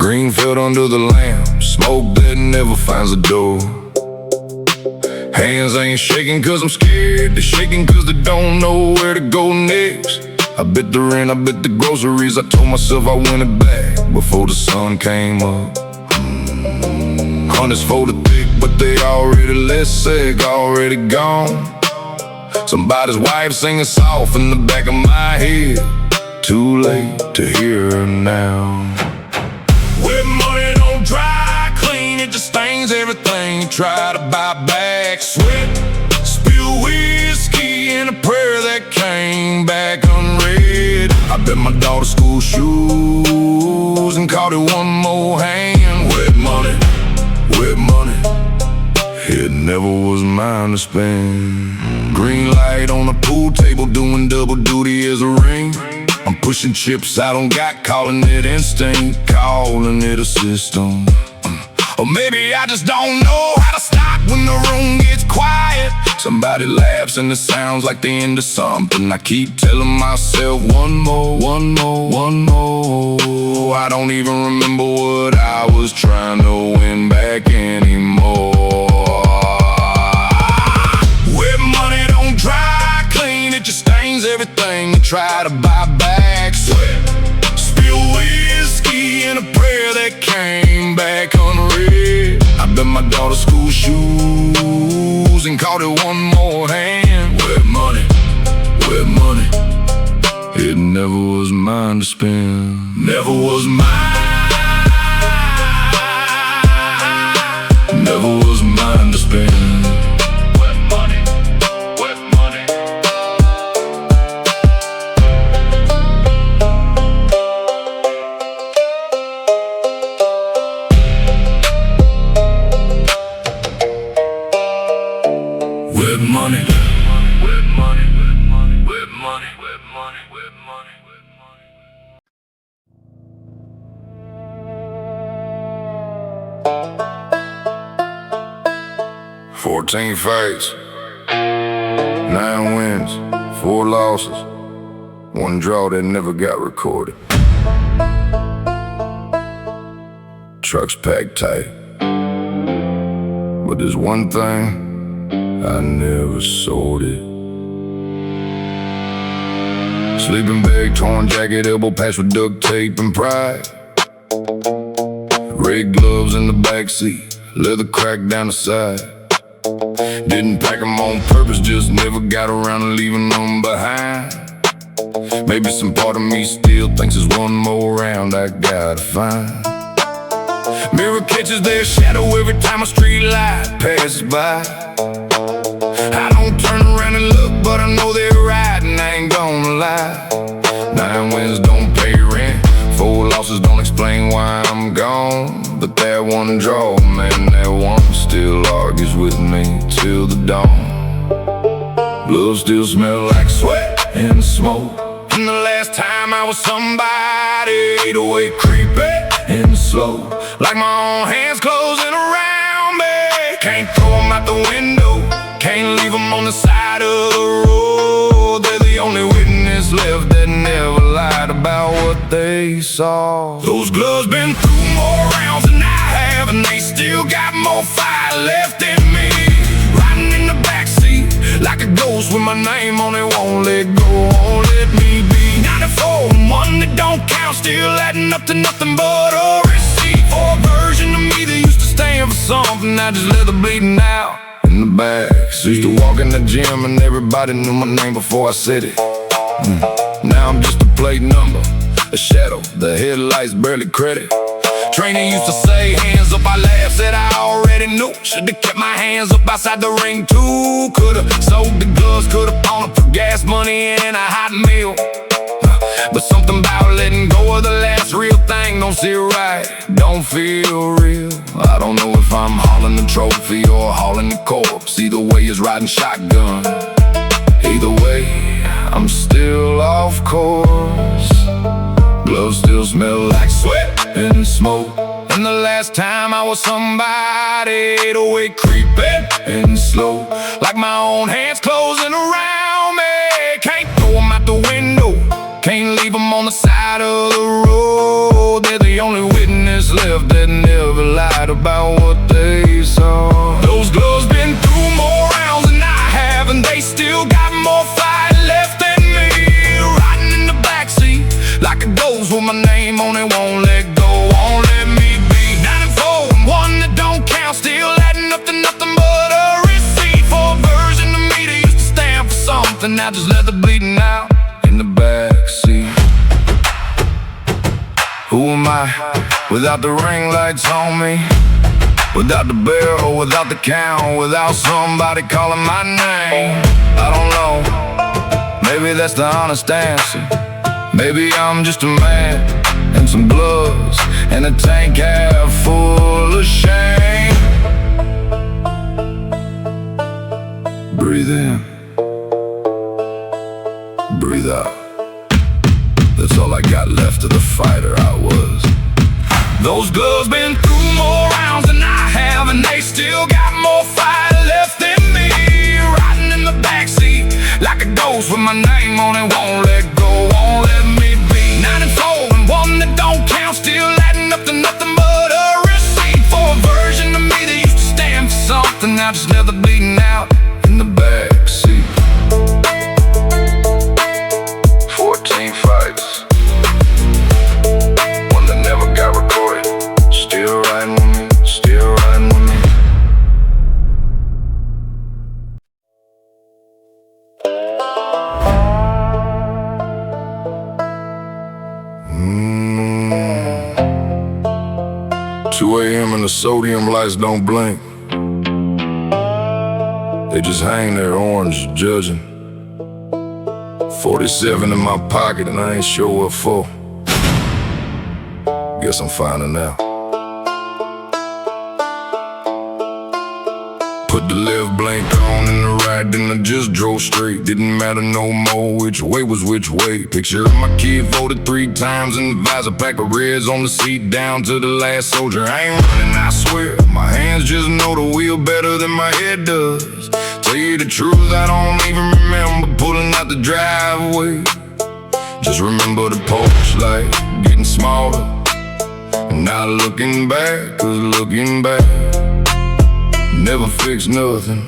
Green field under the lamp, smoke that never finds a door. Hands ain't shaking cause I'm scared, they're shaking cause they don't know where to go next. I bit the rent, I bit the groceries, I told myself I win it back before the sun came up. Hundreds folded thick, but they already less sick, already gone. Somebody's wife singing soft in the back of my head. Too late to hear her now. With money don't dry clean, it just stains everything you try to buy back. Sweat, spill whiskey, and a prayer that came back unread. I bet my daughter's school shoes and caught it one more hand. With money, it never was mine to spend. Green light on the pool table, doing double duty as a ring. I'm pushing chips I don't got, calling it instinct, calling it a system. Or maybe I just don't know how to stop when the room gets quiet. Somebody laughs and it sounds like the end of something. I keep telling myself one more. I don't even remember what I was trying to win back anymore. Where money don't dry clean, it just stains everything you try to buy back. Sweat, spill whiskey, and a prayer that came back unread. I bet my daughter's school shoes and caught it one more hand. With money, it never was mine to spend. Never was mine, never was mine to spend. With money, with money. With money, with money, with money, with money, with money, with money, with money. 14 fights, 9 wins, 4 losses, 1 draw that never got recorded. Trucks packed tight, but there's one thing, I never sold it. Sleeping bag, torn jacket, elbow patch with duct tape and pride. Red gloves in the backseat, leather crack down the side. Didn't pack them on purpose, just never got around to leaving them behind. Maybe some part of me still thinks there's one more round I gotta find. Mirror catches their shadow every time a street light passes by. I don't turn around and look, but I know they're right, and I ain't gonna lie. 9 wins don't pay rent, 4 losses don't explain why I'm gone. But that one draw, man, that one still argues with me till the dawn. Blood still smell like sweat and smoke. And the last time I was somebody, 808 creeping and slow, like my own hands closing around me. Can't throw them out the window, can't leave them on the side of the road. They're the only witness left that never lied about what they saw. Those gloves been through more rounds than I have, and they still got more fire left in me. Riding in the backseat like a ghost with my name on it, won't let go, won't let me be. 94, one that don't count, still adding up to nothing but a receipt for a version of me that used to stand for something. I just let the bleeding out in the back. So used to walk in the gym and everybody knew my name before I said it. Now I'm just a plate number, a shadow, the headlights barely credit. Training used to say, hands up, I laughed, said I already knew. Should've kept my hands up outside the ring too. Could've sold the gloves, could've pawned up for gas money and a hot meal. But something about letting go of the last real thing don't sit right, don't feel real. I don't know if I'm hauling the trophy or hauling the corpse. Either way is riding shotgun. Either way, I'm still off course. Gloves still smell like sweat and smoke. And the last time I was somebody, 808 creeping and slow, like my own hands closing around me. Can't throw them out the window, can't leave them on the side of the road. They're the only witness left now just let the bleeding out in the backseat. Who am I without the ring lights on me? Without the bell or without the count, without somebody calling my name? I don't know, maybe that's the honest answer. Maybe I'm just a man and some gloves and a tank half full of shame. Breathe in, breathe out. That's all I got left of the fighter I was. Those gloves been through more rounds than I have, and they still got more fire left in me. Riding in the backseat like a ghost with my name on it, won't let go, won't let me be. 9 and 4 and one that don't count, still adding up to nothing but a receipt for a version of me that used to stand for something. Now just let the bleeding out in the backseat. 14 fights, one that never got recorded. Still riding with me, still riding with me. Mm. 2 a.m. and the sodium lights don't blink. They just hang there orange, judging. 47 in my pocket and I ain't sure what for. Guess I'm finding out. Put the left blank on and the right, then I just drove straight. Didn't matter no more which way was which way. Picture of my kid voted 3 times and the visor, pack of reds on the seat down to the last soldier. I ain't running, I swear. My hands just know the wheel better than my head does. Tell you the truth, I don't even remember pulling out the driveway. Just remember the porch light getting smaller, and not looking back, 'cause looking back never fix nothing.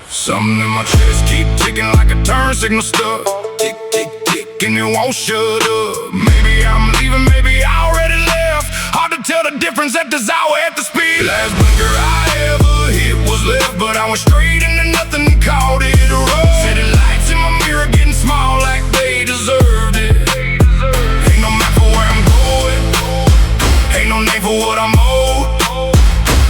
Something in my chest keep ticking like a turn signal stuck. Tick, tick, tick, and it won't shut up. Maybe I'm leaving, maybe I already left. Hard to tell the difference at this hour at the speed. Last blinker I ever hit was left, but I went straight into nothing and called it a road. City lights in my mirror getting small like they deserved it. Ain't no map for where I'm going, ain't no name for what I'm owed.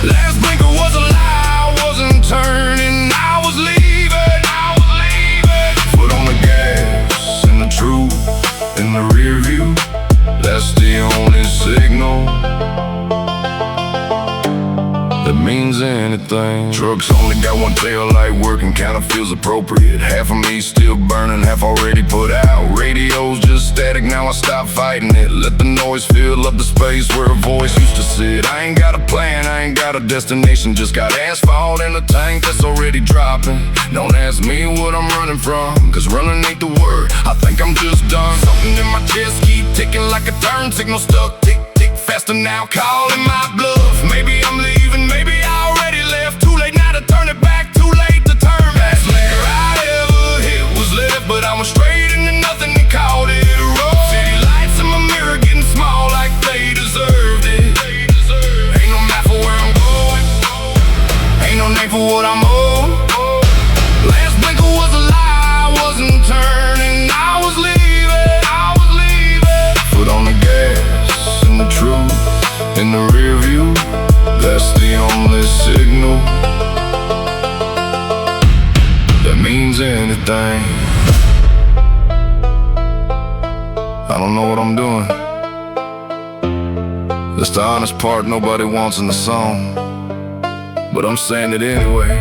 Last blinker was a lie, I wasn't turning, I was leaving, I was leaving. Foot on the gas and the truth in the rear view, that's the only signal that means anything. Trucks only got one tail light working, kinda feels appropriate. Half of me still burning, half already put out. Radio's just static, now I stop fighting it. Let the noise fill up the space where a voice used to sit. I ain't got a plan, I ain't got a destination, just got asphalt in a tank that's already dropping. Don't ask me what I'm running from, 'cause running ain't the word, I think I'm just done. Something in my chest keep ticking like a turn signal stuck. Tick, tick, faster now, calling my bluff. Maybe I'm leaving, maybe I already left. Too late now to turn it back, too late to turn back. Last liquor I ever hit was left, but I went straight into nothing and called it a road. City lights in my mirror getting small like they deserved it. Ain't no map for where I'm going, ain't no name for what I'm owed. Last blinker was a lie, I wasn't turning, I was leaving, I was leaving. Foot on the gas and the truth in the rear view, that's the only signal that means anything. I don't know what I'm doing. That's the honest part nobody wants in the song, but I'm saying it anyway.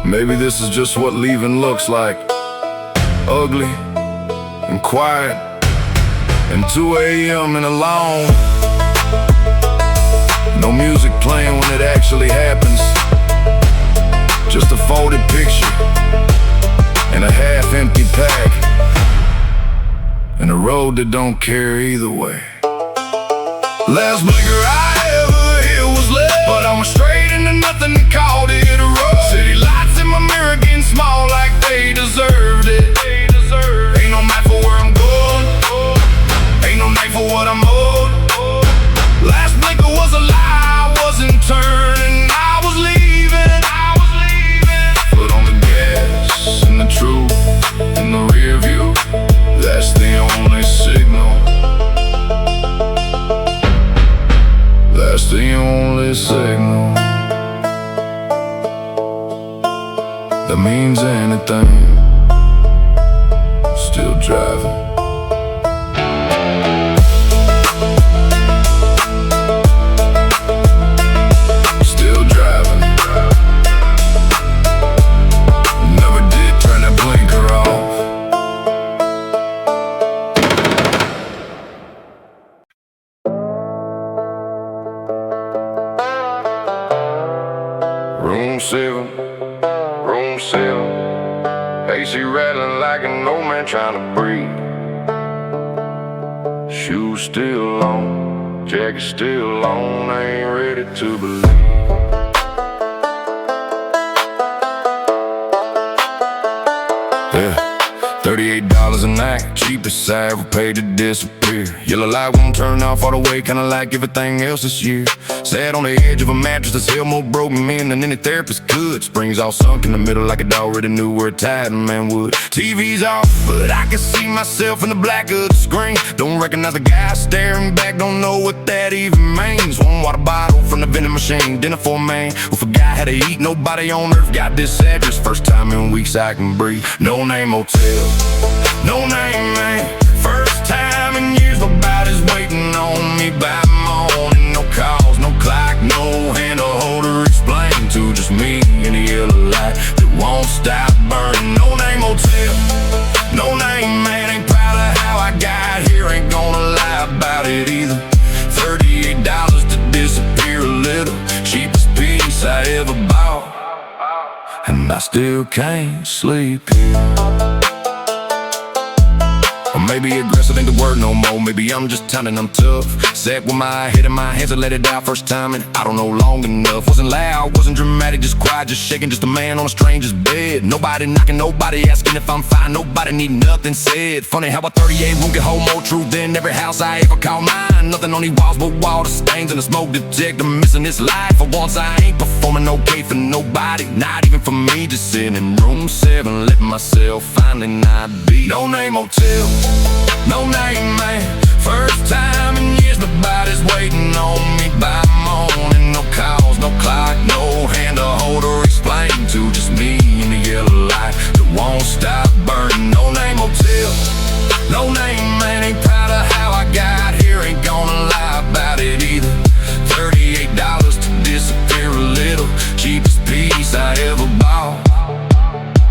Maybe this is just what leaving looks like. Ugly and quiet and 2 a.m. and alone. No music playing when it actually happens, just a folded picture and a half-empty pack, and a road that don't care either way. Last blinker I ever hit was left, but I went straight into nothing and called it a road. City lights in my mirror getting small like they deserved it. Ain't no map for where I'm going, ain't no name for what I'm owed. Last blinker was a lie, I wasn't turning, I was leaving, I was leaving. Foot on the gas everything. Still driving. Still driving. Never did turn that blinker off. Room 7, room 7. AC rattling like an old man trying to breathe. Shoes still on, jacket still on. I ain't ready to believe. Yeah, $38 a night, cheapest I ever paid to disappear. Yellow light won't turn off all the way, kinda like everything else this year. Sat on the edge of a mattress that's held more broken men than any therapist could. Springs all sunk in the middle like it already knew where a tired man would. TV's off, but I can see myself in the black of the screen. Don't recognize the guy staring back, don't know what that even means. One water bottle from the vending machine, dinner for a man who forgot how to eat. Nobody on earth got this address, first time in weeks I can breathe. No name hotel, no name man. First time in years nobody's waiting on me by morning. No calls, no clock, no handle holder explain to, just me in the yellow light that won't stop burning. No name hotel, no name man. Ain't proud of how I got here, ain't gonna lie about it either. $38 to disappear a little, cheapest piece I ever bought, and I still can't sleep here. Or maybe aggressive ain't the word no more. Maybe I'm just telling I'm tough. Sat with my head in my hands and let it out first time, and I don't know, long enough. Wasn't loud, wasn't dramatic, just quiet, just shaking. Just a man on a stranger's bed. Nobody knocking, nobody asking if I'm fine. Nobody need nothing said. Funny how a 38 room can hold more truth than every house I ever call mine. Nothing on these walls but water stains and a smoke detector. Missing this life. For once I ain't performing okay for nobody, not even for me. Just sitting in room 7, letting myself finally not be. No name hotel, no name man. First time in years nobody's waiting on me by morning. No calls, no clock, no handle holder explain to, just me in the yellow light that won't stop burning. No name hotel, no name man. Ain't proud of how I got here, ain't gonna lie about it either. $38 to disappear a little, cheapest piece I ever bought,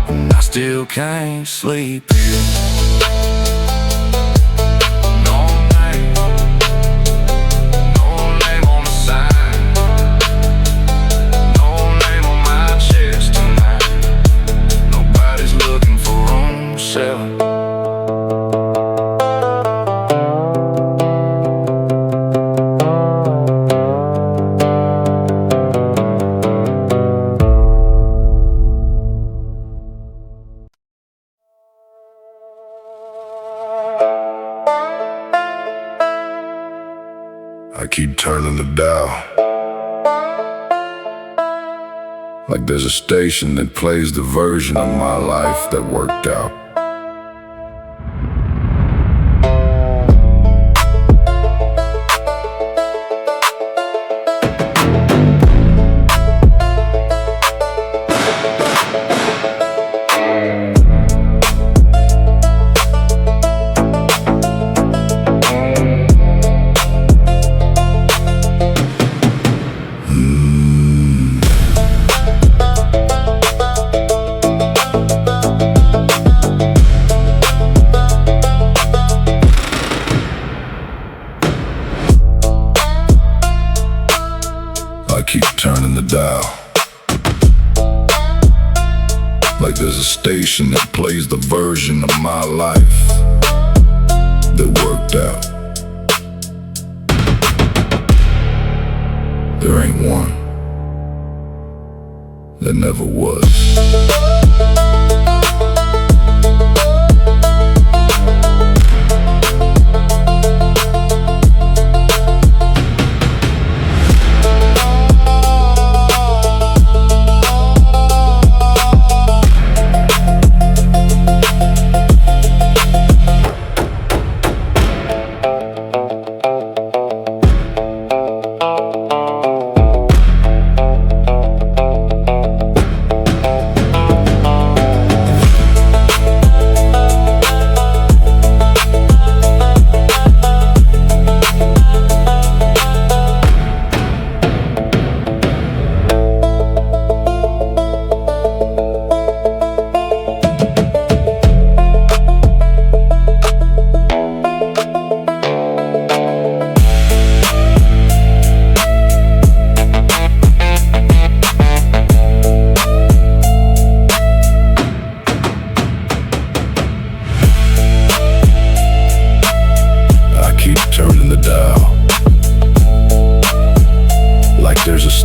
and I still can't sleep here. I keep turning the dial, like there's a station that plays the version of my life that worked out. I keep turning the dial, like there's a station that plays the version of my life that worked out. There ain't one that never was.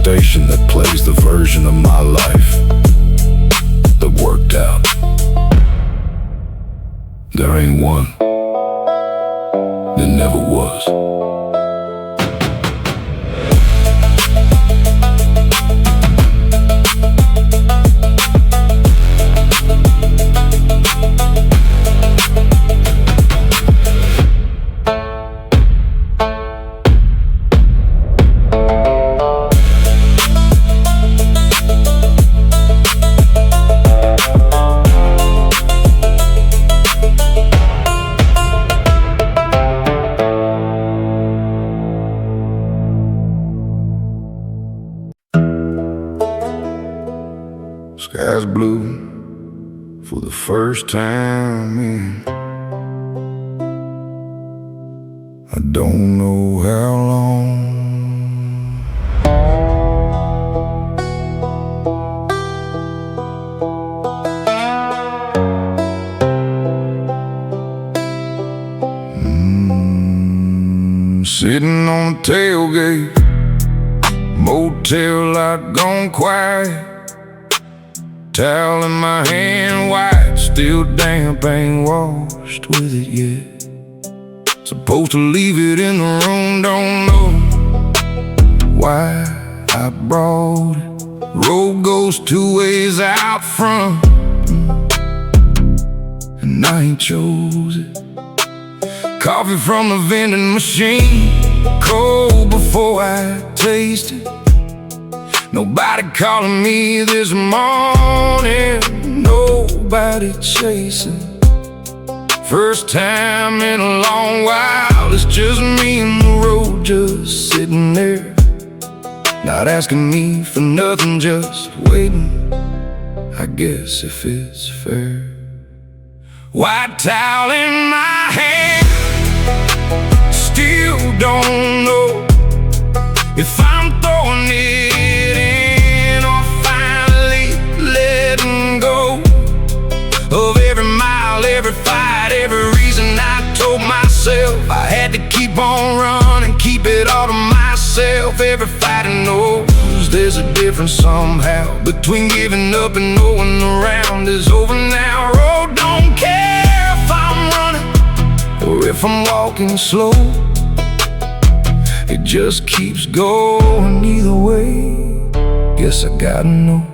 station that plays the version of my life that worked out. There ain't one. There never was. Sky's blue for the first time in I don't know how long. Sitting on the tailgate, motel light gone quiet. Towel in my hand, white, still damp, ain't washed with it yet. Supposed to leave it in the room, don't know why I brought it. Road goes two ways out front, and I ain't chose it. Coffee from the vending machine, cold before I taste it. Nobody calling me this morning, nobody chasing. First time in a long while, it's just me and the road just sitting there. Not asking me for nothing, just waiting, I guess if it's fair. White towel in my hand, still don't know if I'm throwing it of every mile, every fight, every reason I told myself I had to keep on running, keep it all to myself. Every fighter knows there's a difference somehow between giving up and knowing the round is over now. Road don't care if I'm running or if I'm walking slow, it just keeps going either way. Guess I gotta know.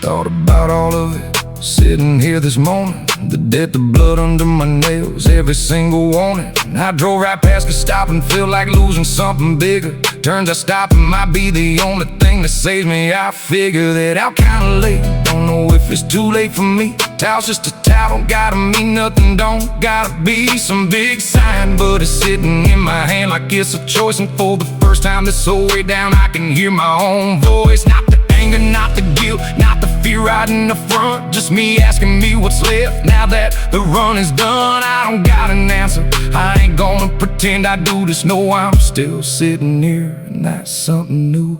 Thought about all of it, sitting here this morning. The debt, the blood under my nails, every single warning. I drove right past the stop and feel like losing something bigger. Turns out stopping might be the only thing that saves me. I figure that out kinda late, don't know if it's too late for me. Towel's just a towel, don't gotta mean nothing, don't gotta be some big sign. But it's sitting in my hand like it's a choice, and for the first time this whole way down I can hear my own voice. Not the anger, not the guilt, not the fear right in the front, just me asking me what's left. Now that the run is done, I don't got an answer. I ain't gonna pretend I do this, no, I'm still sitting here, and that's something new.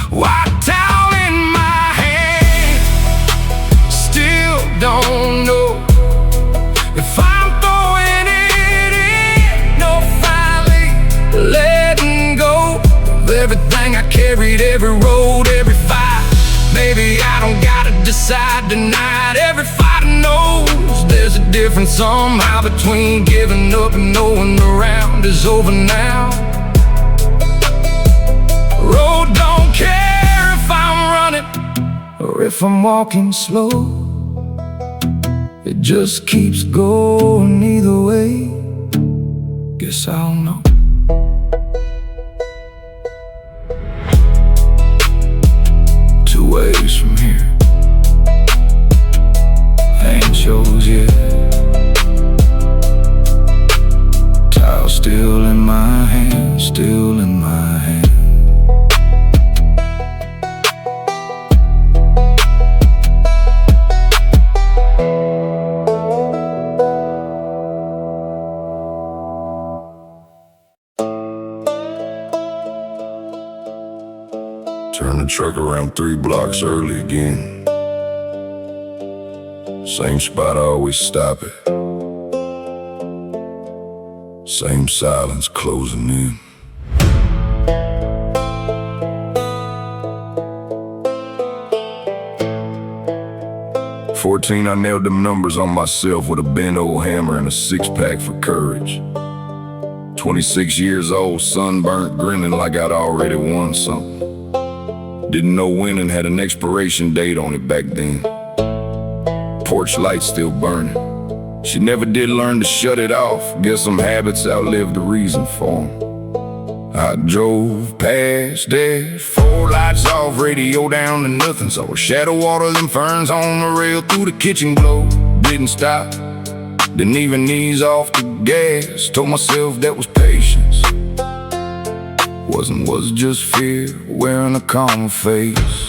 White towel in my hand, still don't know if I'm throwing it in, no, finally letting go of everything I carried, every road, every fight. Maybe I don't gotta decide tonight. Every fighter knows there's a difference somehow between giving up and knowing the round is over now. Road don't care if I'm running or if I'm walking slow, it just keeps going either way. Guess I'll know. Ways from here, I ain't chose yet. Towel still in my hand, still in my hand. Turn the truck around 3 blocks early again. Same spot I always stop at. Same silence closing in. 14, I nailed them numbers on myself with a bent old hammer and a six-pack for courage. 26 years old, sunburnt, grinning like I'd already won something. Didn't know winning had an expiration date on it back then. Porch light still burning. She never did learn to shut it off. Guess some habits outlived the reason for 'em. I drove past that, 4 lights off, radio down to nothing. Saw a shadow water them ferns on the rail through the kitchen glow. Didn't stop, didn't even ease off the gas. Told myself that was patience. Was just fear wearing a calm face.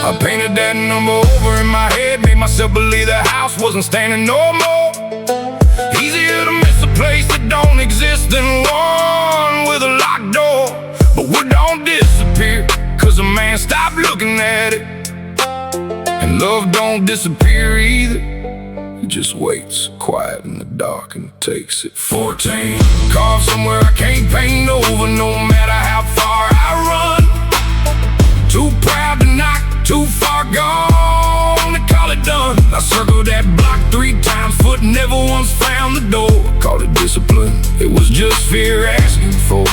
I painted that number over in my head, made myself believe the house wasn't standing no more. Easier to miss a place that don't exist than one with a locked door. But wood don't disappear, cause a man stopped looking at it. And love don't disappear either. It just waits, quiet in the dark, and takes it. 14, carved somewhere I can't paint over, no matter how far I run. Too proud to knock, too far gone to call it done. I circled that block 3 times, foot never once found the door. Called it discipline, it was just fear asking for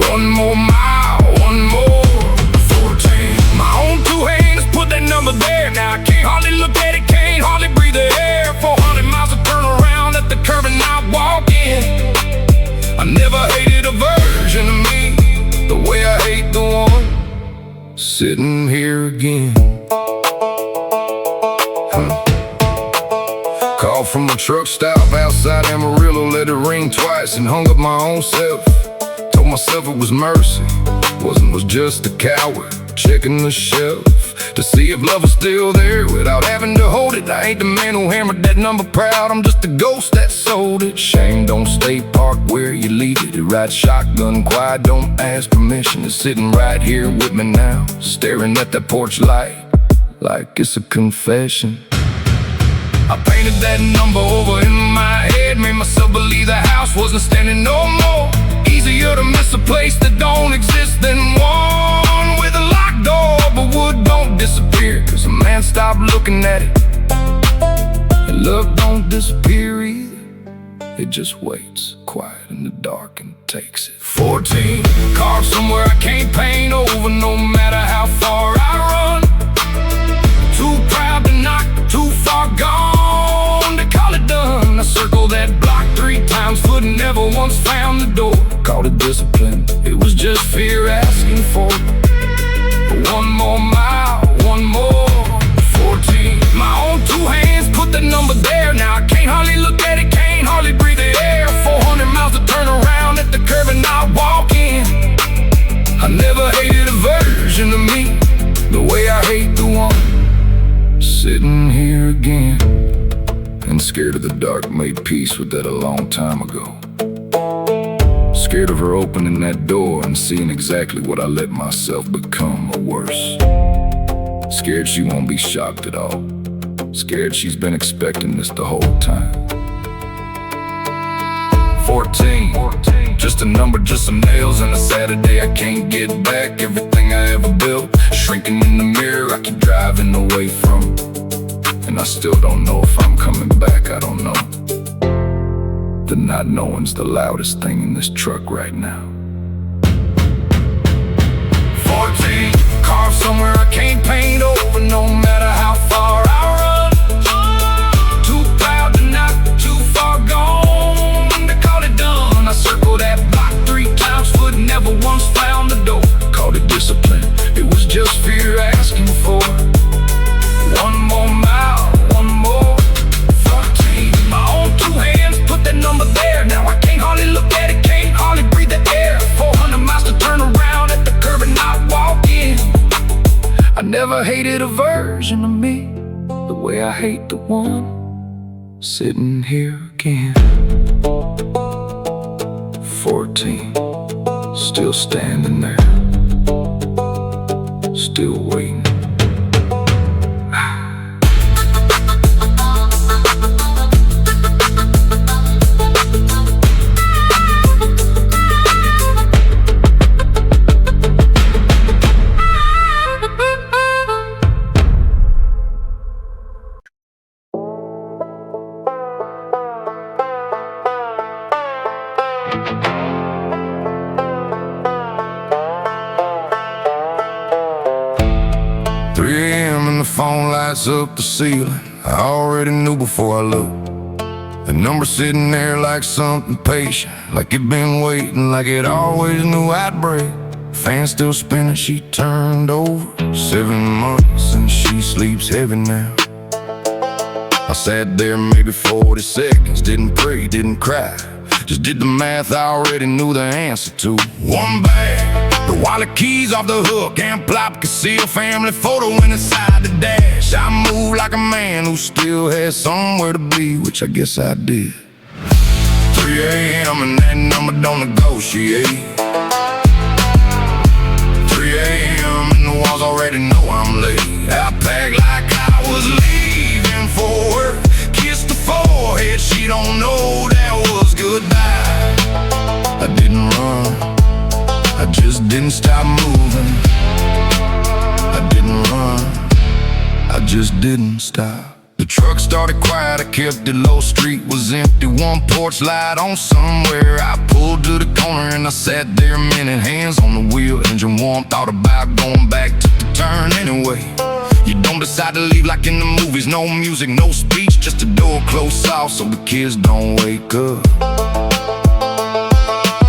one more mile, one more. 14, my own 2 hands put that number there. Now I can't hardly look at it, can't hardly breathe the air. 400 miles to turn around at the curb and not walk in. I never hated a version of me the way I hate the one sitting here again. Called from a truck stop outside Amarillo, let it ring twice and hung up my own self. Told myself it was mercy, was just a coward checking the shelf to see if love was still there without having to hold it. I ain't the man who hammered that number proud, I'm just a ghost that sold it. Shame don't stay parked where you leave it. It rides shotgun quiet, don't ask permission. It's sitting right here with me now, staring at that porch light like it's a confession. I painted that number over in my head, made myself believe the house wasn't standing no more. Easier to miss a place that don't exist than one with a locked door. But wood don't disappear, cause a man stopped looking at it. And love don't disappear either. It just waits, quiet in the dark, and takes it. 14, carved somewhere I can't paint over, no matter how far I run. Too proud to knock, too far gone to call it done. I circled that block 3 times, foot never once found the door. Called it discipline, it was just fear asking for one more mile, one more. 14, my own 2 hands put the number there. Now I can't hardly look at it, can't hardly breathe the air. 400 miles to turn around at the curb and not walk in. I never hated a version of me the way I hate the one sitting here again. And scared of the dark, made peace with that a long time ago. Scared of her opening that door and seeing exactly what I let myself become, or worse. Scared she won't be shocked at all. Scared she's been expecting this the whole time. 14, just a number, just some nails and a Saturday I can't get back. Everything I ever built, shrinking in the mirror I keep driving away from. And I still don't know if I'm coming back, I don't know. The not knowing's the loudest thing in this truck right now. 14, carved somewhere I can't paint over, no matter how far I run. Too proud to knock, too far gone to call it done. I circled that block 3 times, foot never once found the door. Called it discipline, it was just fear asking for one more mile, one more. 14, my own 2 hands put that number there. Now I can't hardly look at it, can't hardly breathe the air. 400 miles to turn around at the curb and not walk in. I never hated a version of me the way I hate the one sitting here again. 14, still standing there, still waiting. lights up the ceiling. I already knew before I looked. The number sitting there like something patient, like it been waiting, like it always knew I'd break. Fan still spinning, she turned over. 7 months and she sleeps heavy now. I sat there maybe 40 seconds, didn't pray, didn't cry, just did the math I already knew the answer to. One bag, the wallet, keys off the hook, and plop, conceal family photo inside the dash. I moved like a man who still has somewhere to be, which I guess I did. 3 a.m. and that number don't negotiate. 3 a.m. and the walls already know I'm late. I packed like I was leaving for work. Kissed the forehead, she don't know that was goodbye. I didn't run, I just didn't stop moving. I didn't run, I just didn't stop. The truck started quiet, I kept it low, street was empty. One porch light on somewhere. I pulled to the corner and I sat there a minute. Hands on the wheel, engine warm, thought about going back, took the turn anyway. You don't decide to leave like in the movies. No music, no speech, just the door closed off so the kids don't wake up.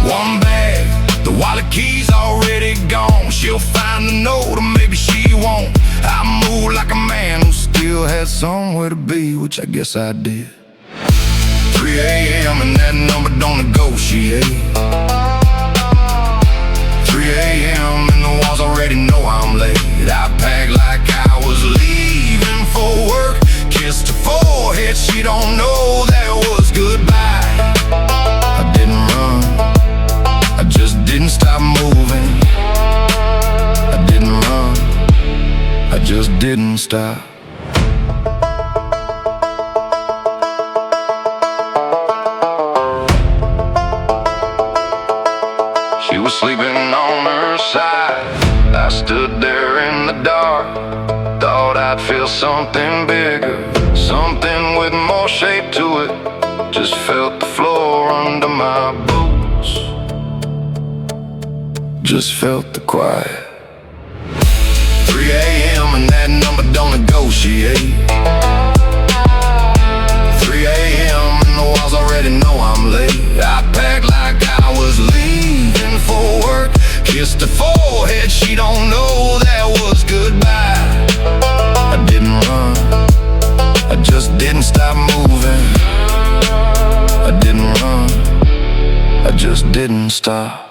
One bag, the wallet, keys already gone. She'll find the note or maybe she won't. I moved like a man who still had somewhere to be, which I guess I did. 3 a.m. and that number don't negotiate. 3 a.m. and the walls already know I'm late. I packed like I was leaving for work. Kissed her forehead, she don't know that was goodbye. I didn't run, I just didn't stop moving. I didn't run, I just didn't stop. She was sleeping on her side. I stood there in the dark. Thought I'd feel something bigger, something with more shape to it. Just felt the floor under my boots, just felt the quiet. 3 a.m. and that number don't negotiate. 3 a.m. and the walls already know I'm late. I packed like I was leaving for work. Kissed her forehead, she don't know that was goodbye. I didn't run, I just didn't stop moving. I didn't run, I just didn't stop.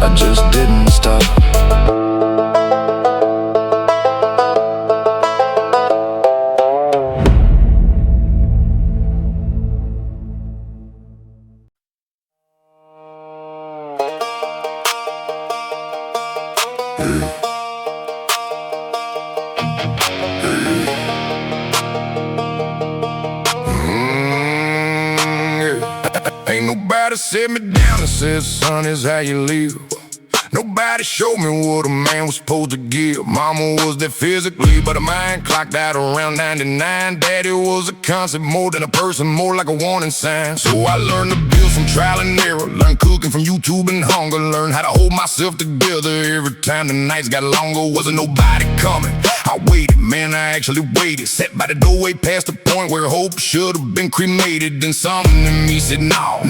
I just didn't stop. Ain't nobody set me down and said, son, is how you live. Nobody showed me what a man was supposed to give. Mama was there physically, but her mind clocked out around 99. Daddy was a concept, more than a person, more like a warning sign. So I learned to build from trial and error, learned cooking from YouTube and hunger, learned how to hold myself together every time the nights got longer. Wasn't nobody coming, I waited, man, I actually waited. Sat by the doorway past the point where hope should have been cremated. Then something in me said, no,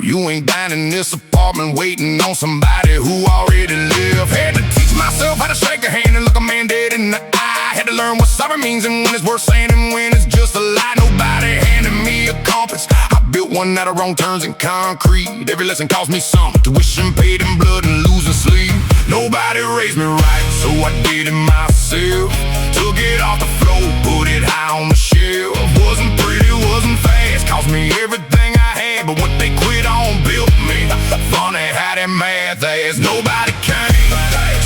you ain't dying in this apartment waiting on somebody who already lived. Had to teach myself how to shake a hand and look a man dead in the eye. Had to learn what sorry means and when it's worth saying and when it's just a lie. Nobody handed me a compass, I built one out of wrong turns in concrete. Every lesson cost me something, tuition paid in blood and losing sleep. Nobody raised me right, so I did it myself. Took it off the floor, put it high on the shelf. Wasn't pretty, wasn't fast, cost me everything I had, but what they quit on built me. Funny how that math ass nobody came,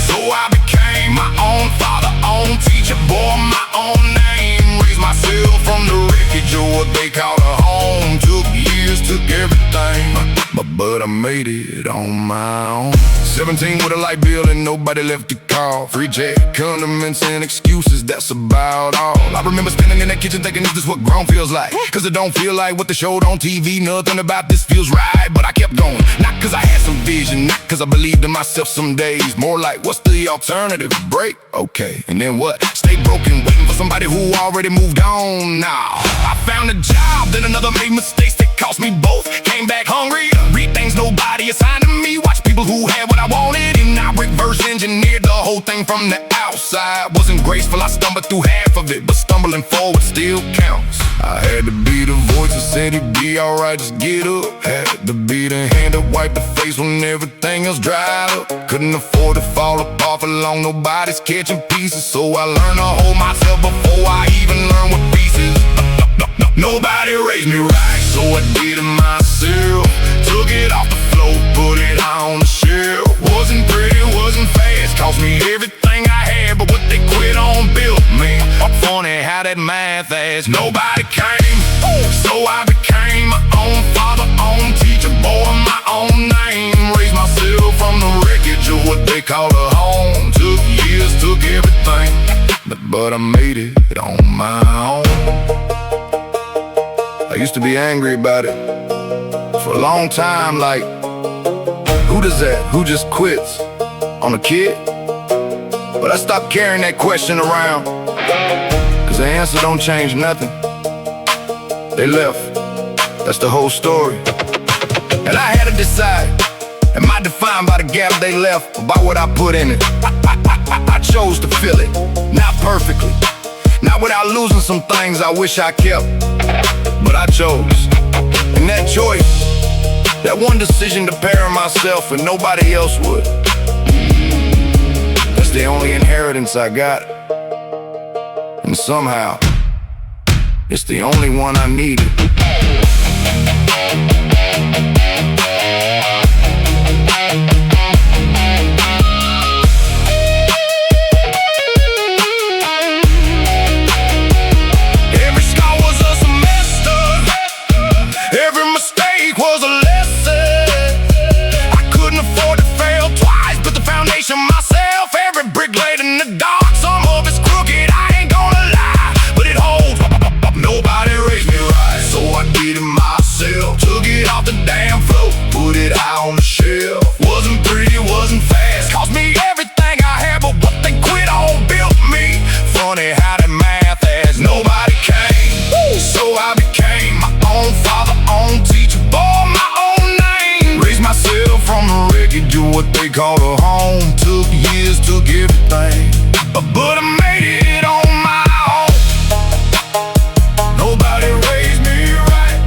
so I became my own father, own teacher, bore my own name. Raised myself from the wreckage of what they called a home. Took years, took everything, but but I made it on my own. 17 with a light bill and nobody left to call. Free jet, condiments and excuses, that's about all. I remember standing in that kitchen thinking, is this what grown feels like? Cause it don't feel like what they showed on TV. Nothing about this feels right, but I kept going. Not cause I had some vision, not cause I believed in myself some days. More like, what's the alternative? Break? Okay, and then what? Stay broken, waiting for somebody who already moved on. Nah, I found a job, then another made mistakes that cost me both. Came back hungry, read things nobody assigned to me. Watch people who had what I wanted, and I reverse engineered the whole thing from the outside. Wasn't graceful, I stumbled through half of it, but stumbling forward still counts. I had to be the voice that said it'd be alright, just get up. Had to be the hand that wiped the face when everything else dried up. Couldn't afford to fall apart for long, nobody's catching pieces. So I learned to hold myself before I even learned what pieces. Nobody raised me right, so I did it myself. Took it off the floor, put it on the shelf. Wasn't pretty, wasn't fast, cost me everything I had, but what they quit on built me. Funny how that math adds. Nobody came, so I became my own father, own teacher, boy, my own name. Raised myself from the wreckage of what they call a home. Took years, took everything, but I made it on my own. I used to be angry about it for a long time, like, who does that? Who just quits? On a kid? But I stopped carrying that question around, cause the answer don't change nothing. They left, that's the whole story. And I had to decide, am I defined by the gap they left, or by what I put in it? I chose to fill it, not perfectly, not without losing some things I wish I kept. But I chose, and that choice, that one decision to parent myself and nobody else would, that's the only inheritance I got. And somehow, it's the only one I needed. Myself, every brick laid in the dark. Some of it's crooked, I ain't gonna lie, but it holds. Nobody raised me right, so I did it myself. Took it off the damn floor, put it high on the shelf. Wasn't pretty, wasn't fast, cost me everything I had, but what they quit on built me. Funny how that math adds. Nobody came, so I became my own father, own teacher, bore my own name. Raised myself from the wreckage of what they call a home. Took years, took everything, but I made it on my own. Nobody raised me right,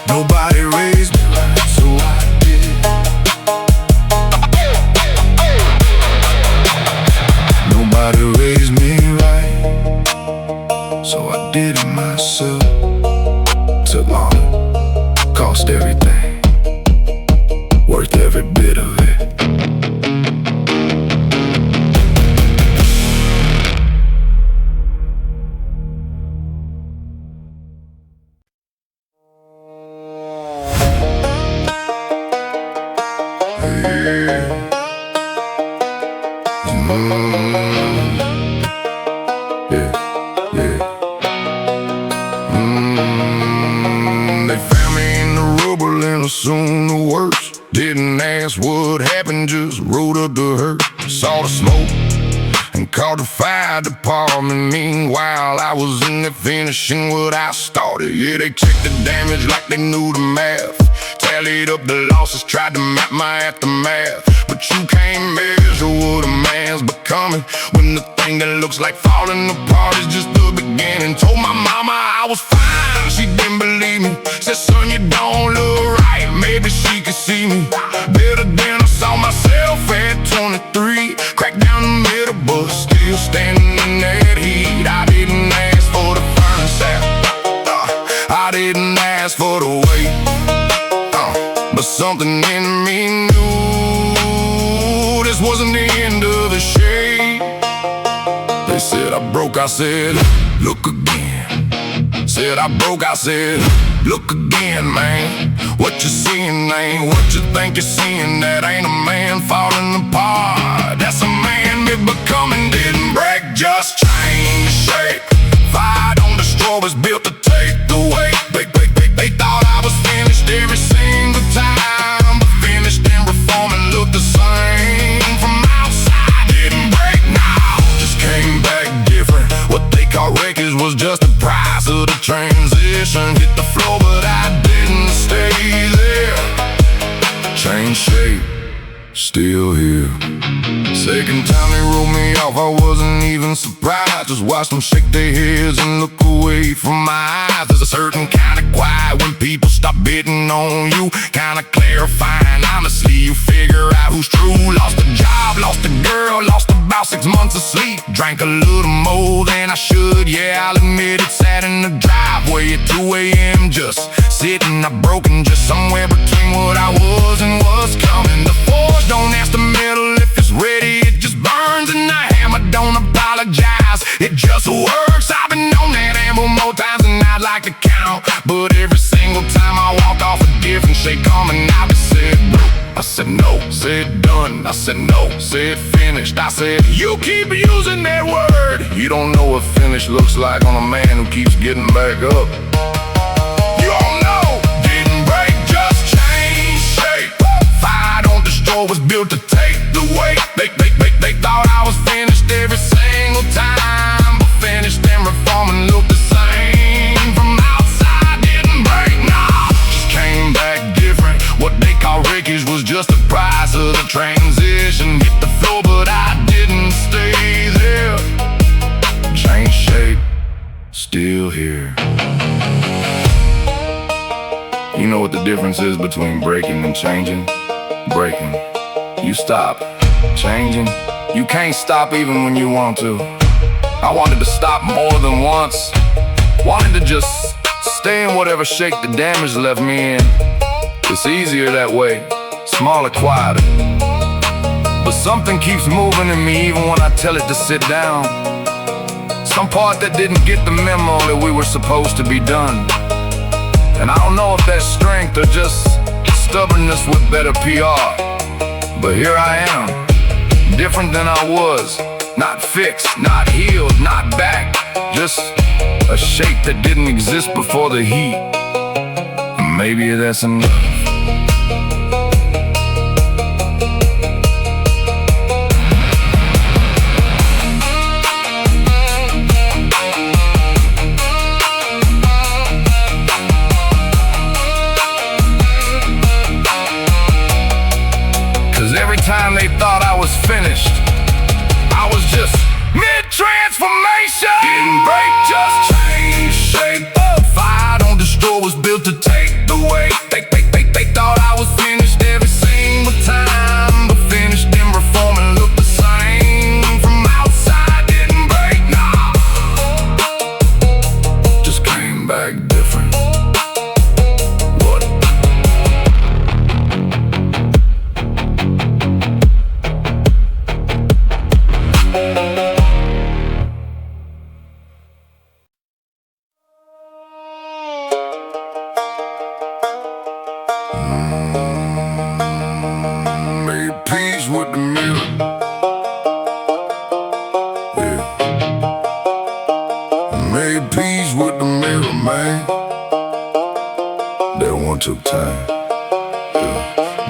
nobody raised me right, so I did. Nobody raised me right, so I did it myself. Took long, cost everything, worth every bit of it. They found me in the rubble and assumed the worst. Didn't ask what happened, just rode up to her. Saw the smoke and called the fire department. Meanwhile, I was in there finishing what I started. Yeah, they checked the damage like they knew the math. Tallied up the losses, tried to map my aftermath. But you can't measure what a man's becoming when the thing that looks like falling apart is just the beginning. Told my mama I was fine, she didn't believe me. Said, son, you don't look right, maybe she could see me better than I saw myself at 23. Cracked down the middle, but still standing in that heat. I didn't ask for the furnace out, I didn't ask for the weight, but something in me knew this wasn't the end of the shade. They said I broke, I said, look again. Said I broke, I said, look again, man. What you seeing ain't what you think you're seeing. That ain't a man falling apart. That's a man becoming. Didn't break, just change shape. Fire don't destroy, was built to take the weight. They thought I was finished every single time, but finished and reformed and looked the same from outside. Didn't break, now just came back different. What they call wreckage was just the price of the transition. Hit the floor, but I didn't stay there. Change shape, still here. Second time they wrote me off, I wasn't even surprised. Just watched them shake their heads and look away from my eyes. There's a certain kind of quiet when people stop bidding on you, kind of clarifying. Honestly, you figure out who's true. Lost a job, lost a girl, lost about 6 months of sleep. Drank a little more than I should, yeah, I'll admit it. Sat in the driveway at 2 a.m. just sitting, not broken, just somewhere between what I was and what's coming. The forge don't ask the metal if it's ready, it just burns. And the hammer don't apologize, it just works. I've been on that anvil more times than I'd like to count, but every single time I walk off a different shake coming out. It said no, I said no, said done, I said no, said finished. I said you keep using that word, you don't know what finish looks like on a man who keeps getting back up. You don't know, didn't break, just change shape. Fire don't destroy, was built to take the weight. They thought I was finished every single time, but finished and reformed and looked the same from outside. Didn't break, nah, just came back different. What they call wreckage was just the price of the transition. Hit the floor, but I didn't stay there. Change shape, still here. You know what the difference is between breaking and changing? Breaking, you stop. Changing, you can't stop even when you want to. I wanted to stop more than once. Wanted to just stay in whatever shake the damage left me in. It's easier that way, smaller, quieter. But something keeps moving in me even when I tell it to sit down. Some part that didn't get the memo that we were supposed to be done. And I don't know if that's strength or just stubbornness with better PR. But here I am, different than I was. Not fixed, not healed, not back. Just a shape that didn't exist before the heat. And maybe that's enough. Every time they thought I was finished, I was just mid-transformation. Didn't break, just change shape. Fire don't destroy, was built to take the weight. They thought I was finished every single time, but finished and reformed and looked the same from outside. Didn't break, nah, just came back different. What? Made peace with the mirror. Yeah. Made peace with the mirror, man. That one took time.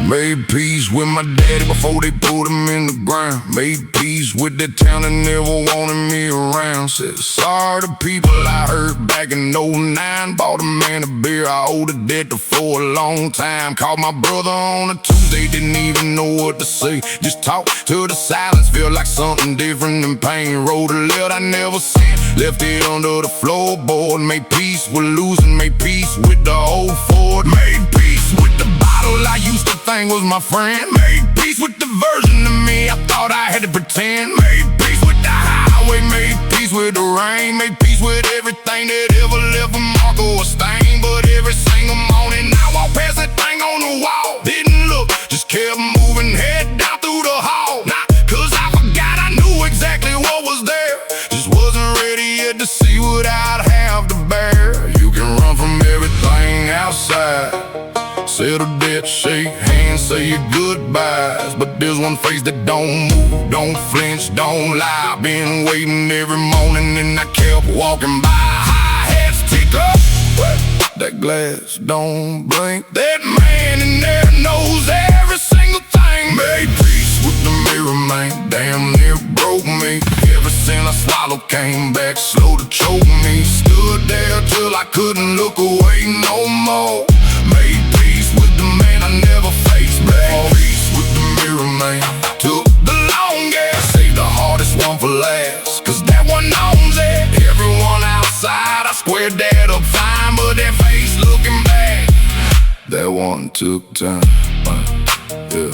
Made peace with my daddy before they put him in the ground. Made peace with that town that never wanted me around. Said sorry to people I hurt back in '09. Bought a man a beer I owed a debt to for a long time. Called my brother on a Tuesday, didn't even know what to say. Just talked to the silence, feel like something different than pain. Wrote a letter I never sent, left it under the floorboard. Made peace with losing, made peace with the old Ford. Made peace with the bottle I used to think was my friend. Made peace with the version of me I thought I had to pretend. Made peace with the highway, made peace with the rain. Made peace with everything that ever left a mark or a stain. But every single morning I walk past that thing on the wall. Didn't look, just kept moving, head down through the hall. Not cause I forgot, I knew exactly what was there. Just wasn't ready yet to see what I'd have to bear. You can run from everything outside, say but there's one face that don't move, don't flinch, don't lie. Been waiting every morning and I kept walking by. High hats tick up, that glass don't blink. That man in there knows every single thing. Made peace with the mirror, man, damn near broke me. Ever since I swallowed, came back slow to choke me. Stood there till I couldn't look away no more. Made peace with the man I never faced. Made peace with the mirror, man, took the longest. Saved the hardest one for last, cause that one owns it. Everyone outside, I squared that up fine, but that face looking back, that one took time, yeah.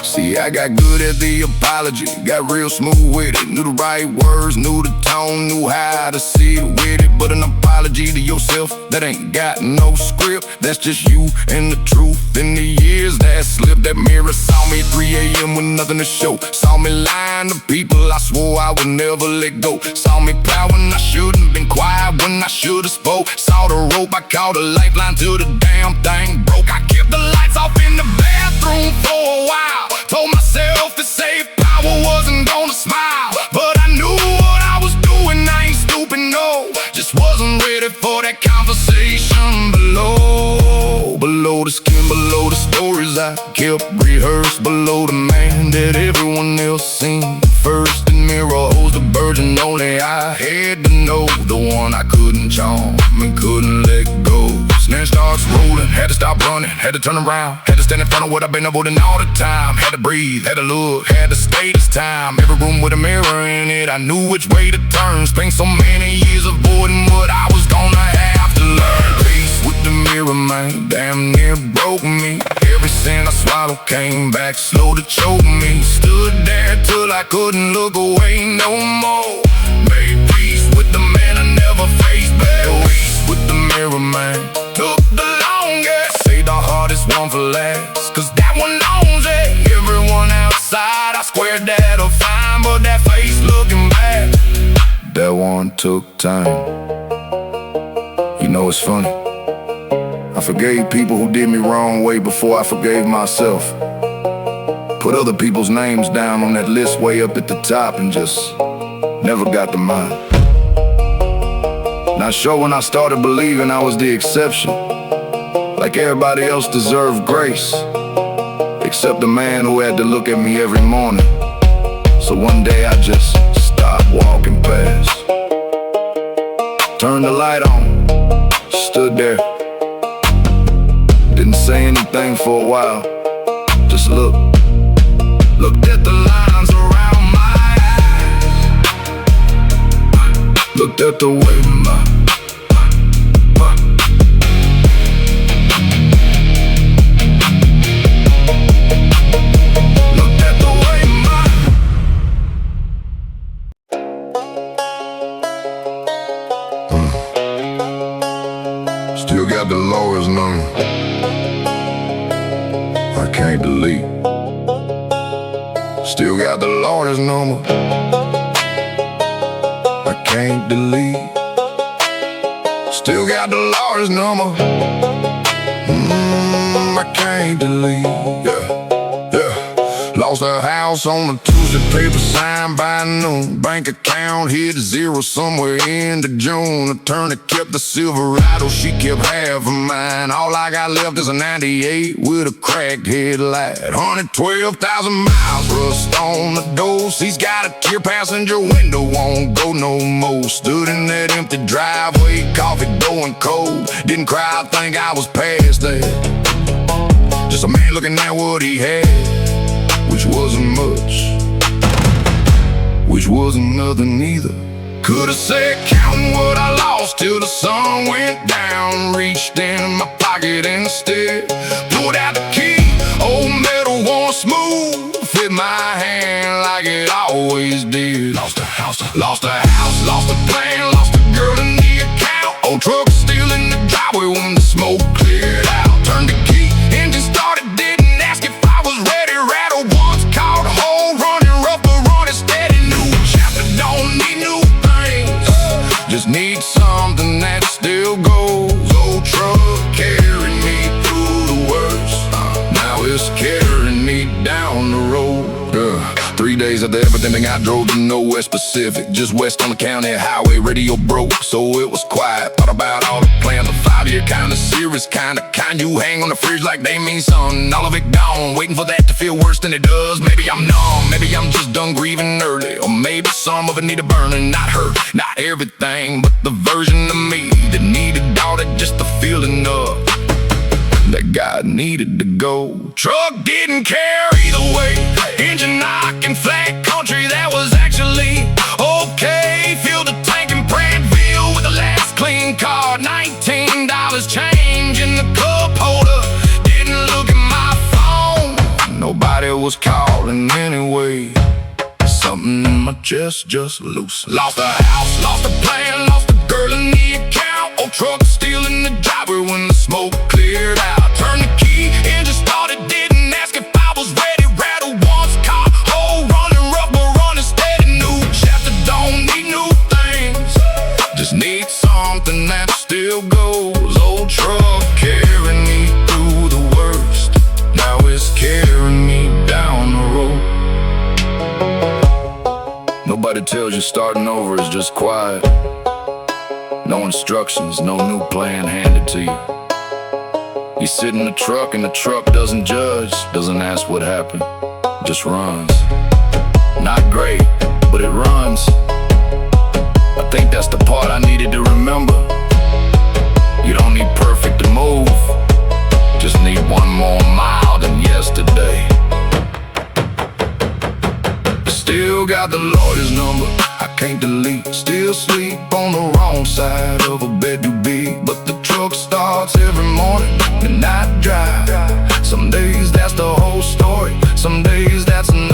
See, I got good at the apology, got real smooth with it. Knew the right words, knew the tone, knew how to sit with it. But an apology to yourself, that ain't got no script. That's just you and the truth. In the years that slipped, that mirror saw me 3 a.m. with nothing to show. Saw me lying to people I swore I would never let go. Saw me proud when I shouldn't been quiet, when I should've spoke. Saw the rope, I caught a lifeline till the damn thing broke. I kept the lights off in the bathroom for a while. Told myself that safe power wasn't gonna smile, but I knew what I was doing, I ain't stupid, no. Just wasn't ready for that conversation below. Below the skin, below the stories I kept rehearsed. Below the man that everyone else seen first. The mirror holds the virgin only I had to know. The one I couldn't charm and couldn't let go. Snare starts rolling, had to stop running, had to turn around, had to stand in front of what I've been avoiding all the time. Had to breathe, had to look, had to stay this time. Every room with a mirror in it, I knew which way to turn. Spent so many years avoiding what I was gonna have to learn. Peace with the mirror, man, damn near broke me. Every sin I swallowed came back slow to choke me. Stood there till I couldn't look away no more. Made peace with the man I never faced. Made peace with the mirror, man, took the longest. Saved the hardest one for last, cause that one owns it. Everyone outside, I squared that up fine, but that face looking back, that one took time. You know it's funny, I forgave people who did me wrong way before I forgave myself. Put other people's names down on that list way up at the top and just never got to mine. Not sure when I started believing I was the exception, like everybody else deserved grace, except the man who had to look at me every morning. So one day I just stopped walking past, turned the light on, stood there, didn't say anything for a while, just looked at the lines around my eyes, looked at the way still got the lawyer's number I can't delete. Still got the lawyer's number I can't delete. Still got the lawyer's number I can't delete. Lost a house on a Tuesday, paper signed by noon. Bank account hit zero somewhere into June. Attorney kept the Silverado, she kept half of mine. All I got left is a 98 with a cracked headlight. 112,000 miles, rust on the door. He's got a tear passenger window, won't go no more. Stood in that empty driveway, coffee going cold. Didn't cry, I think I was past that. Just a man looking at what he had, which wasn't much, which wasn't nothing either. Could've said counting what I lost till the sun went down. Reached in my pocket instead, pulled out the key, old metal one smooth, fit my hand like it always did. Lost a house, lost a plan, lost a girl in the account. Old truck still in the driveway when the smoke cleared out. Turned the key, engine started, didn't ask if I was ready. Rattle once, caught hold, running rough but running steady. New chapter, don't need new things, just need something that still goes. Old truck carried me through the worst, now it's carrying me down. days after everything I drove to nowhere specific, just west on the county highway. Radio broke, so it was quiet. Thought about all the plans, a 5-year kind of serious kind you hang on the fridge like they mean something. All of it gone, waiting for that to feel worse than it does. Maybe I'm numb, maybe I'm just done grieving early, or maybe some of it needed burning. Not her, not everything, but the version of me that needed all that just to feel enough, that God needed to go. Truck didn't care either way, engine knocking, flat country that was actually okay. Filled the tank in Prattville with the last clean car, $19 change in the cup holder. Didn't look at my phone, nobody was calling anyway. Something in my chest just loose. Lost a house, lost a plan, lost a girl in the account. Old truck still in the driveway when the smoke cleared out. Turned the key, engine started, didn't ask if I was ready. Rattle once, car, hole running rough, but running steady. New chapter, don't need new things, just need something that still goes. Old truck carrying me through the worst, now it's carrying me down the road. Nobody tells you starting over is just quiet. No instructions, no new plan handed to you. You sit in the truck and the truck doesn't judge, doesn't ask what happened, just runs. Not great, but it runs. I think that's the part I needed to remember. You don't need perfect to move, just need one more mile than yesterday. Still got the lawyer's number, I can't delete. Still sleep on the wrong side of a bed to be. But the truck starts every morning, the night drive. Some days that's the whole story, some days that's enough.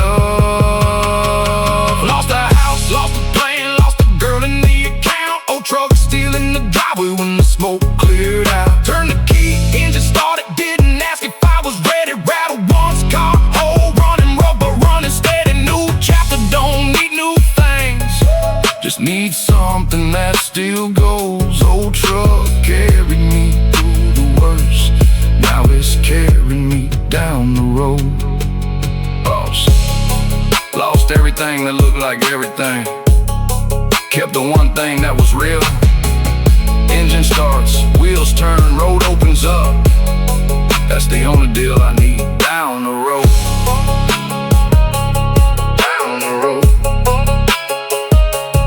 Lost a house, lost a plane, lost a girl in the account. Old truck still in the driveway when the smoke cleared out. Turned the key, engine started, didn't ask if I was ready. Rattle once, car, hole running rough, but running steady. New chapter, don't need new things, just need something that still goes. Old truck carried me through the worst, now it's carrying me down the road. Lost everything that looked like everything, kept the one thing that was real. Engine starts, wheels turn, road opens up, that's the only deal I need. Down the road, down the road,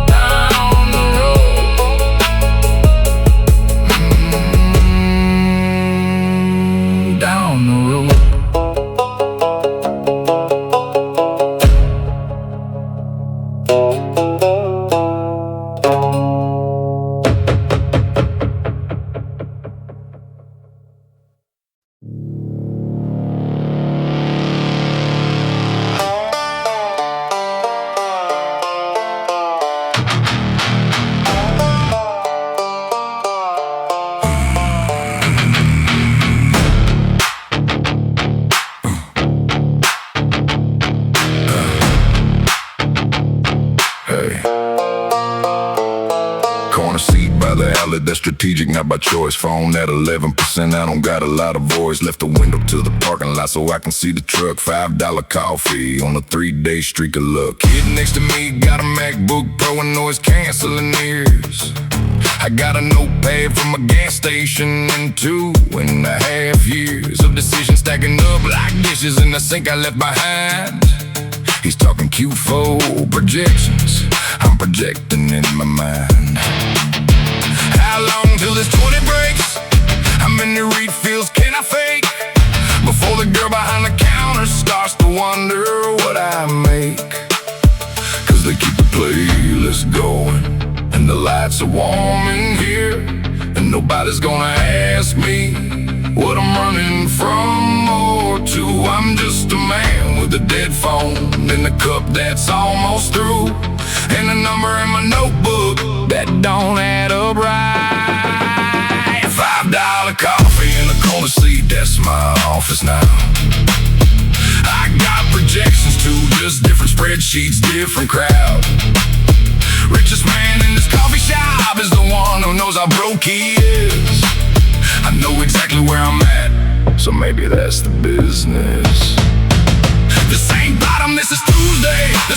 down the road, down the road. That's strategic, not by choice. Phone at 11%, I don't got a lot of voice. Left the window to the parking lot so I can see the truck. $5 coffee on a 3-day streak of luck. Kid next to me got a MacBook Pro and noise canceling ears. I got a notepad from a gas station and 2.5 years of decisions stacking up like dishes in the sink I left behind. He's talking Q4 projections, I'm projecting in my mind. How long till this 20 breaks? How many refills can I fake before the girl behind the counter starts to wonder what I make? Cause they keep the playlist going and the lights are warm in here, and nobody's gonna ask me what I'm running from or to. I'm just a man with a dead phone in the cup that's almost through, and a number in my notebook that don't add up right. $5 coffee in the corner seat, that's my office now. I got projections too, just different spreadsheets, different crowd. Richest man in this coffee shop is the one who knows how broke he is. I know exactly where I'm at, so maybe that's the business. This ain't bottom, this is Tuesday. The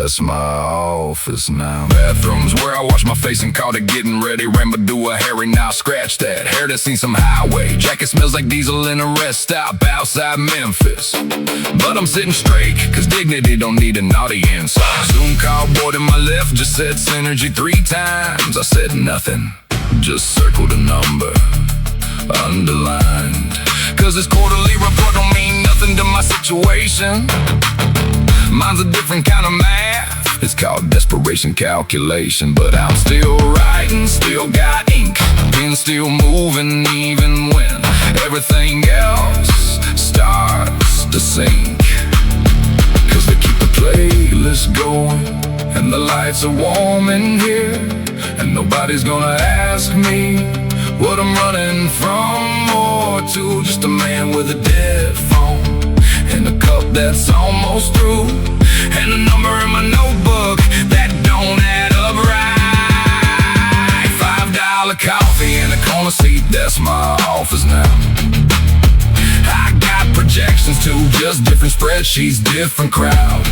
That's my office now. Bathroom's where I wash my face and call it getting ready. Rambo do a hairy now, scratch that hair that's seen some highway. Jacket smells like diesel in a rest stop outside Memphis. But I'm sitting straight, cause dignity don't need an audience. Zoom cardboard in my left just said synergy 3 times. I said nothing, just circled a number, underlined. Cause this quarterly report don't mean nothing to my situation. Mine's a different kind of math. It's called desperation calculation. But I'm still writing, still got ink, pen still moving even when everything else starts to sink. Cause they keep the playlist going and the lights are warm in here, and nobody's gonna ask me what I'm running from or to. Just a man with a dead phone and a cup that's almost through, and a number in my notebook that don't add up right. $5 coffee in a corner seat, that's my office now. I got projections too, just different spreadsheets, different crowd.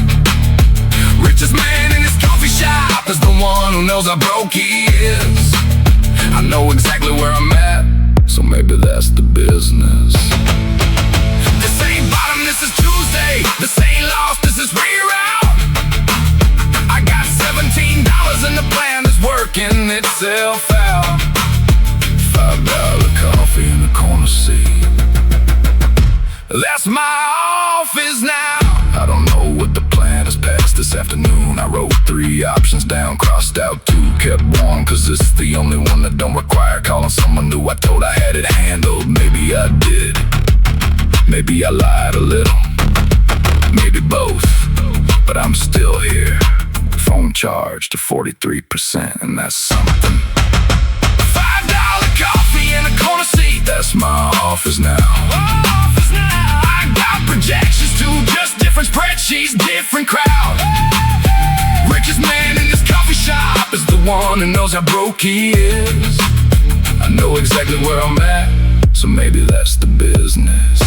Richest man in his coffee shop is the one who knows how broke he is. I know exactly where I'm at, so maybe that's the business. This ain't bottom, this is Tuesday. This ain't lost, this is reroute. I got $17 in the plan that's working itself out. $5 coffee in the corner seat, that's my office now. I don't know what the plan is past this afternoon. I wrote 3 options down, crossed out 2, kept 1, cause it's the only one that don't require calling someone new. I told I had it handled, maybe I did. Maybe I lied a little, maybe both, but I'm still here. Phone charged to 43%, and that's something. $5 coffee in a corner seat, that's my office now. I got projections too, just different spreadsheets, different crowd. Richest man in this coffee shop is the one who knows how broke he is. I know exactly where I'm at, so maybe that's the business.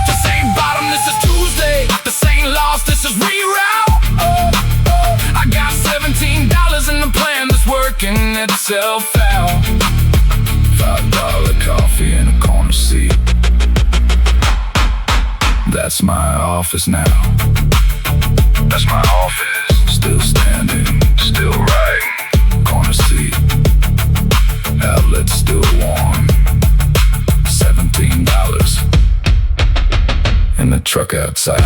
This ain't bottom, this is Tuesday. This ain't lost, this is reroute. I got $17 in the plan that's working itself out. $5 coffee in a corner seat, that's my office now. That's my office, still standing, still writing, corner seat, outlet still warm. $17 in the truck outside.